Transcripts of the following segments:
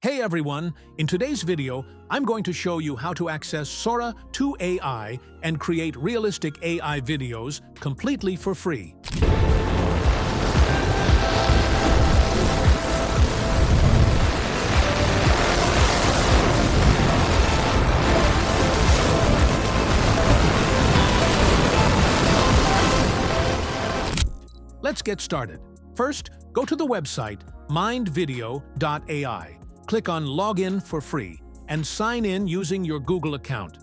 Hey everyone, in today's video, I'm going to show you how to access Sora 2 AI and create realistic AI videos completely for free. Let's get started. First, go to the website MindVideo.ai. Click on Login for free and sign in using your Google account.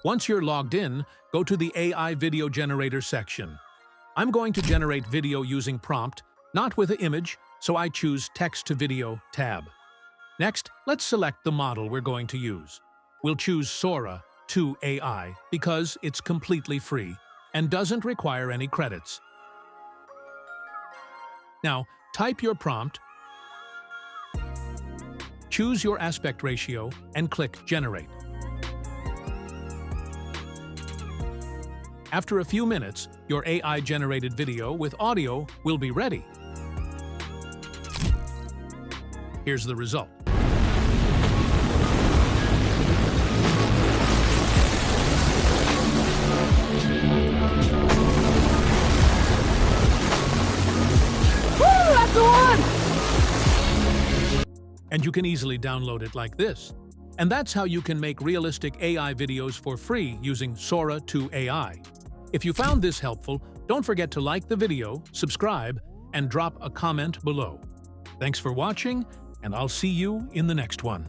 Once you're logged in, go to the AI Video Generator section. I'm going to generate video using prompt, not with an image, so I choose Text to Video tab. Next, let's select the model we're going to use. We'll choose Sora 2 AI because it's completely free and doesn't require any credits. Now, type your prompt, choose your aspect ratio, and click Generate. After a few minutes, your AI-generated video with audio will be ready. Here's the result. And you can easily download it like this. And that's how you can make realistic AI videos for free using Sora 2 AI. If you found this helpful, don't forget to like the video, subscribe, and drop a comment below. Thanks for watching, and I'll see you in the next one.